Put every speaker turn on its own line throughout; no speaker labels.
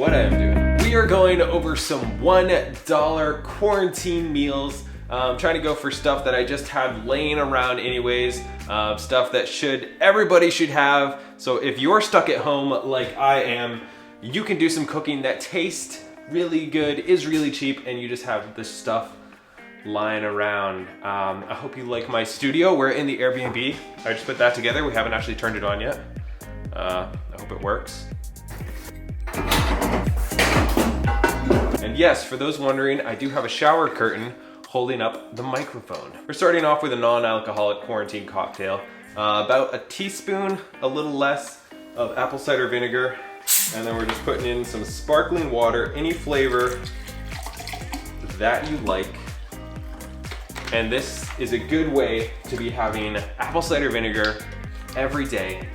what I am doing. We are going over some $1 quarantine meals. Trying to go for stuff that I just have laying around anyways, stuff that everybody should have. So if you're stuck at home like I am, you can do some cooking that tastes really good, is really cheap, and you just have this stuff lying around. I hope you like my studio. We're in the Airbnb. I just put that together. We haven't actually turned it on yet. I hope it works. And yes, for those wondering, I do have a shower curtain holding up the microphone. We're starting off with a non-alcoholic quarantine cocktail. About a teaspoon, a little less, of apple cider vinegar. And then we're just putting in some sparkling water, any flavor that you like. And this is a good way to be having apple cider vinegar every day,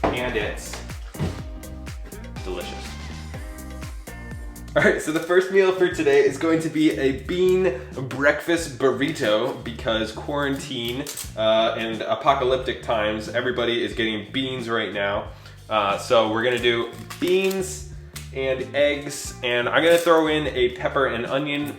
and it's delicious. All right, so the first meal for today is going to be a bean breakfast burrito because quarantine and apocalyptic times, everybody is getting beans right now. So we're gonna do beans and eggs, and I'm gonna throw in a pepper and onion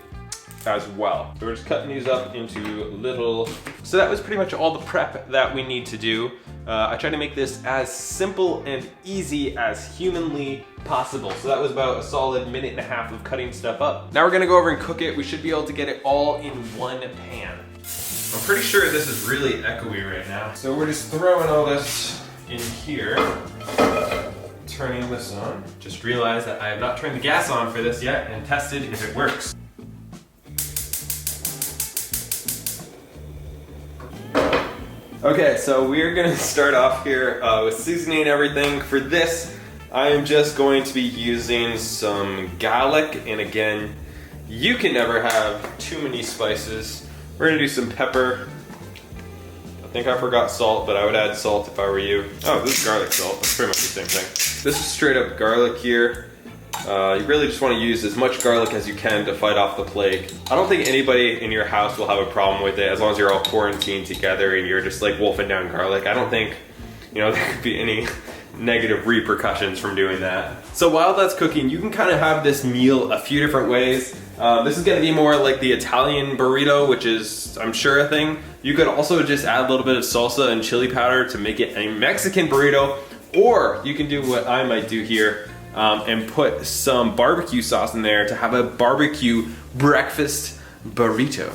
as well. So we're just cutting these up into little. So that was pretty much all the prep that we need to do. I tried to make this as simple and easy as humanly possible. So that was about a solid minute and a half of cutting stuff up. Now we're gonna go over and cook it. We should be able to get it all in one pan. I'm pretty sure this is really echoey right now. So we're just throwing all this in here. Turning this on. Just realized that I have not turned the gas on for this yet and tested if it works. Okay, so we're gonna start off here with seasoning everything. For this, I am just going to be using some garlic, and again, you can never have too many spices. We're gonna do some pepper. I think I forgot salt, but I would add salt if I were you. Oh, this is garlic salt. That's pretty much the same thing. This is straight up garlic here. You really just want to use as much garlic as you can to fight off the plague. I don't think anybody in your house will have a problem with it as long as you're all quarantined together and you're just like wolfing down garlic. I don't think, there could be any negative repercussions from doing that. So while that's cooking, you can kind of have this meal a few different ways. This is gonna be more like the Italian burrito, which is, I'm sure, a thing. You could also just add a little bit of salsa and chili powder to make it a Mexican burrito, or you can do what I might do here, and put some barbecue sauce in there to have a barbecue breakfast burrito.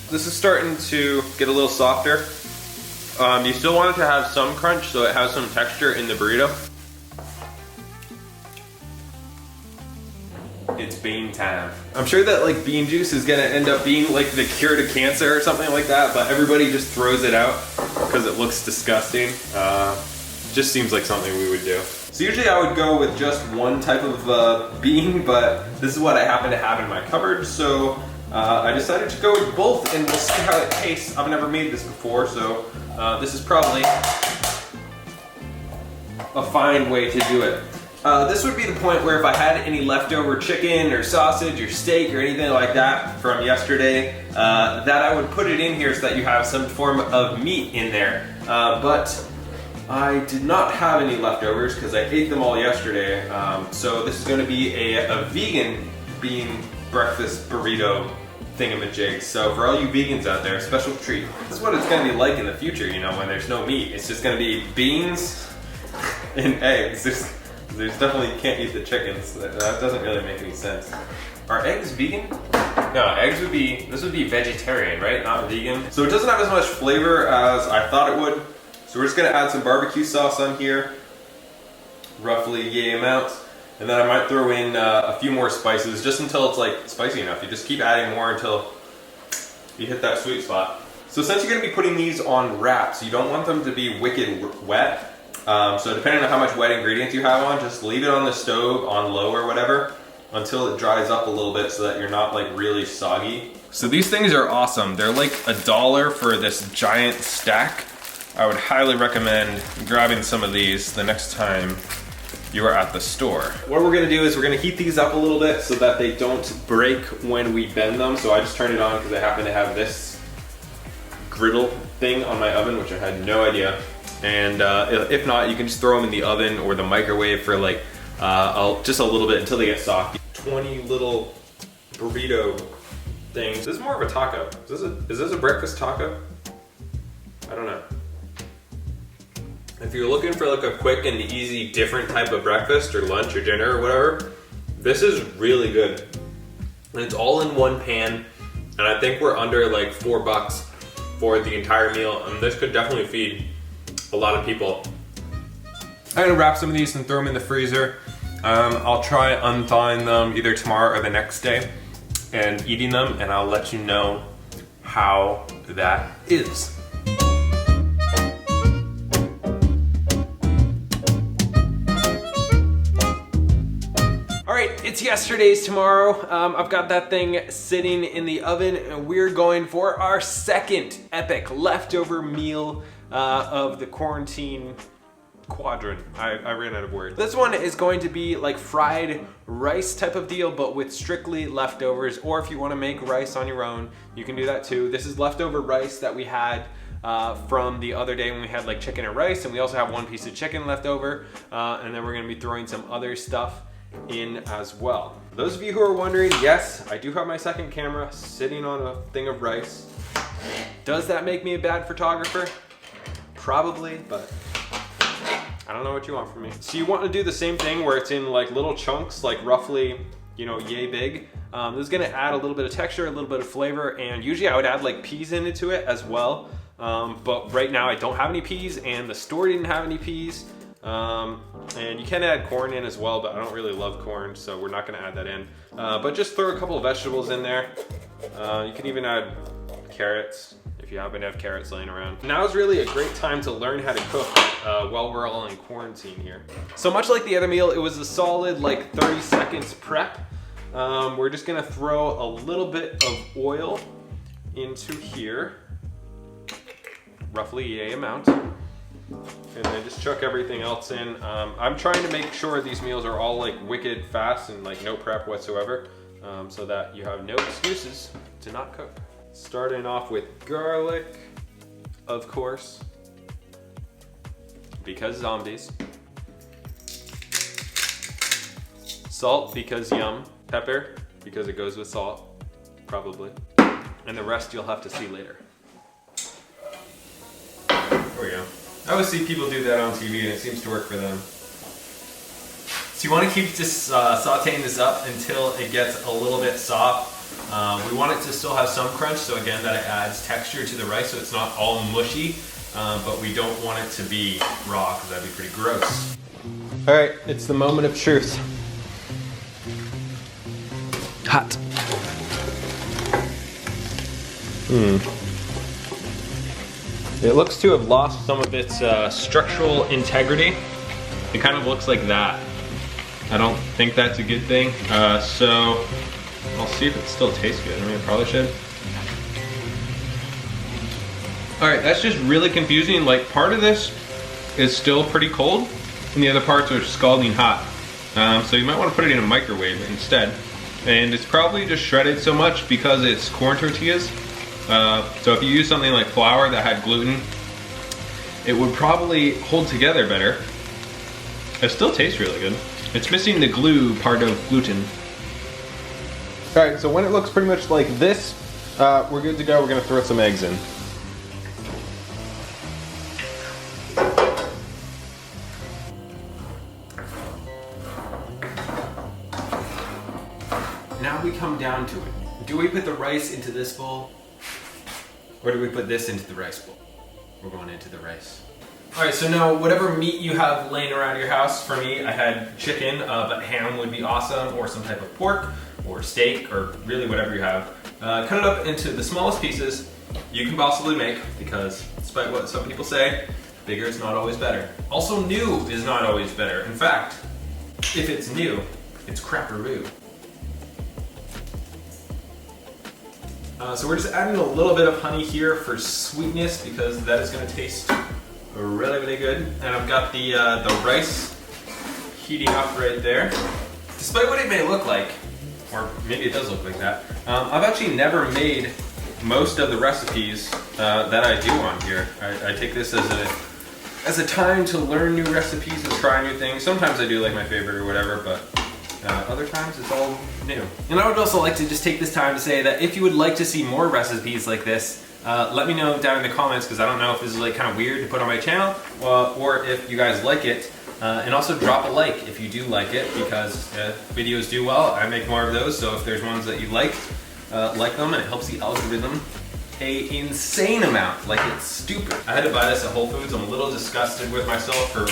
This is starting to get a little softer. You still want it to have some crunch so it has some texture in the burrito. It's bean time. I'm sure that like bean juice is gonna end up being like the cure to cancer or something like that, but everybody just throws it out because it looks disgusting. Just seems like something we would do. So usually I would go with just one type of bean, but this is what I happen to have in my cupboard, so I decided to go with both, and we'll see how it tastes. I've never made this before, so this is probably a fine way to do it. This would be the point where if I had any leftover chicken or sausage or steak or anything like that from yesterday, that I would put it in here so that you have some form of meat in there. But I did not have any leftovers because I ate them all yesterday. So this is going to be a vegan bean breakfast burrito thingamajig. So for all you vegans out there, special treat. This is what it's going to be like in the future, when there's no meat. It's just going to be beans and eggs. There's definitely, you can't eat the chickens. That doesn't really make any sense. Are eggs vegan? No, this would be vegetarian, right? Not vegan. So it doesn't have as much flavor as I thought it would. So we're just gonna add some barbecue sauce on here, roughly yay amount. And then I might throw in a few more spices just until it's like spicy enough. You just keep adding more until you hit that sweet spot. So since you're gonna be putting these on wraps, you don't want them to be wicked wet. So depending on how much wet ingredients you have on, just leave it on the stove on low or whatever until it dries up a little bit so that you're not like really soggy. So these things are awesome. They're like $1 for this giant stack. I would highly recommend grabbing some of these the next time you are at the store. What we're gonna do is we're gonna heat these up a little bit so that they don't break when we bend them. So I just turned it on because I happen to have this griddle thing on my oven, which I had no idea. And if not, you can just throw them in the oven or the microwave for like just a little bit until they get soft. 20 little burrito things. This is more of a taco. Is this a breakfast taco? I don't know. If you're looking for like a quick and easy different type of breakfast or lunch or dinner or whatever, this is really good. And it's all in one pan, and I think we're under like $4 for the entire meal, and this could definitely feed a lot of people. I'm gonna wrap some of these and throw them in the freezer. I'll try unthawing them either tomorrow or the next day and eating them, and I'll let you know how that is. All right, it's yesterday's tomorrow. I've got that thing sitting in the oven, and we're going for our second epic leftover meal of the quarantine quadrant. I ran out of words. This one is going to be like fried rice type of deal, but with strictly leftovers, or if you want to make rice on your own, you can do that too. This is leftover rice that we had from the other day when we had like chicken and rice, and we also have one piece of chicken left over, and then we're going to be throwing some other stuff in as well. For those of you who are wondering, yes, I do have my second camera sitting on a thing of rice. Does that make me a bad photographer? Probably, but I don't know what you want from me. So you want to do the same thing where it's in like little chunks, like roughly, you know, yay big. This is gonna add a little bit of texture, a little bit of flavor, and usually I would add like peas into it as well. But right now I don't have any peas, and the store didn't have any peas. And you can add corn in as well, but I don't really love corn, so we're not gonna add that in. But just throw a couple of vegetables in there. You can even add carrots if you happen to have carrots laying around. Now is really a great time to learn how to cook while we're all in quarantine here. So much like the other meal, it was a solid like 30 seconds prep. We're just gonna throw a little bit of oil into here, roughly yay amount. And then just chuck everything else in. I'm trying to make sure these meals are all like wicked fast and like no prep whatsoever, so that you have no excuses to not cook. Starting off with garlic, of course, because zombies. Salt, because yum. Pepper, because it goes with salt, probably. And the rest you'll have to see later. There we go. I always see people do that on TV, and it seems to work for them. So you want to keep just sauteing this up until it gets a little bit soft. We want it to still have some crunch, so again, that it adds texture to the rice so it's not all mushy, but we don't want it to be raw because that'd be pretty gross. All right, it's the moment of truth. Hot. It looks to have lost some of its structural integrity. It kind of looks like that. I don't think that's a good thing. So I'll see if it still tastes good. I mean, it probably should. All right, that's just really confusing. Like, part of this is still pretty cold and the other parts are scalding hot. So you might want to put it in a microwave instead. And it's probably just shredded so much because it's corn tortillas. So if you use something like flour that had gluten, it would probably hold together better. It still tastes really good. It's missing the glue part of gluten. All right, so when it looks pretty much like this, we're good to go. We're gonna throw some eggs in. Now we come down to it. Do we put the rice into this bowl? Or do we put this into the rice bowl? We're going into the rice. All right, so now whatever meat you have laying around your house, for me, I had chicken, but ham would be awesome, or some type of pork, or steak, or really whatever you have. Cut it up into the smallest pieces you can possibly make, because despite what some people say, bigger is not always better. Also, new is not always better. In fact, if it's new, it's crapperoo. So we're just adding a little bit of honey here for sweetness because that is going to taste really, really good. And I've got the rice heating up right there. Despite what it may look like, or maybe it does look like that, I've actually never made most of the recipes that I do on here. I take this as as a time to learn new recipes and try new things. Sometimes I do like my favorite or whatever, but other times it's all new. And I would also like to just take this time to say that if you would like to see more recipes like this, let me know down in the comments, because I don't know if this is like kind of weird to put on my channel, or if you guys like it. And also drop a like if you do like it, because videos do well. I make more of those, so if there's ones that you like them, and it helps the algorithm an insane amount. Like, it's stupid. I had to buy this at Whole Foods. I'm a little disgusted with myself for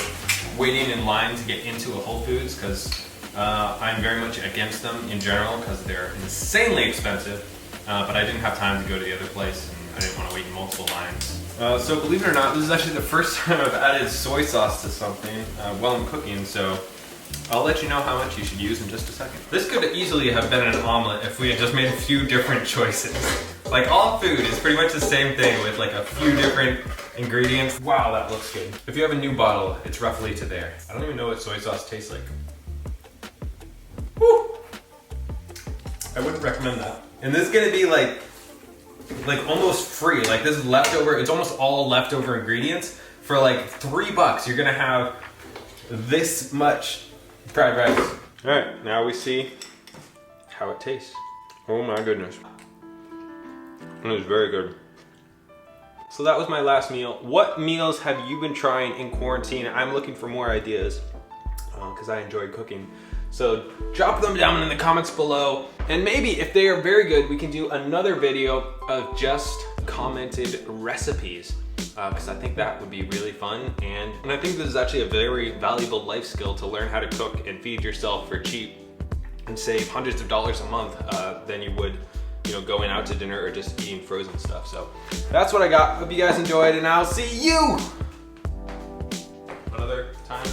waiting in line to get into a Whole Foods, because I'm very much against them in general, because they're insanely expensive. But I didn't have time to go to the other place, and I didn't want to wait in multiple lines. So believe it or not, this is actually the first time I've added soy sauce to something while I'm cooking, so I'll let you know how much you should use in just a second. This could easily have been an omelet if we had just made a few different choices. Like, all food is pretty much the same thing with like a few different ingredients. Wow, that looks good. If you have a new bottle, it's roughly to there. I don't even know what soy sauce tastes like. Woo! I wouldn't recommend that. And this is gonna be like almost free. Like, this is leftover, it's almost all leftover ingredients. For like $3, you're gonna have this much fried rice. All right, now we see how it tastes. Oh my goodness. It is very good. So that was my last meal. What meals have you been trying in quarantine? I'm looking for more ideas because I enjoy cooking. So drop them down in the comments below, and maybe if they are very good, we can do another video of just commented recipes, because I think that would be really fun, and I think this is actually a very valuable life skill to learn how to cook and feed yourself for cheap and save hundreds of dollars a month than you would, you know, going out to dinner or just eating frozen stuff. So that's what I got. Hope you guys enjoyed, and I'll see you another time.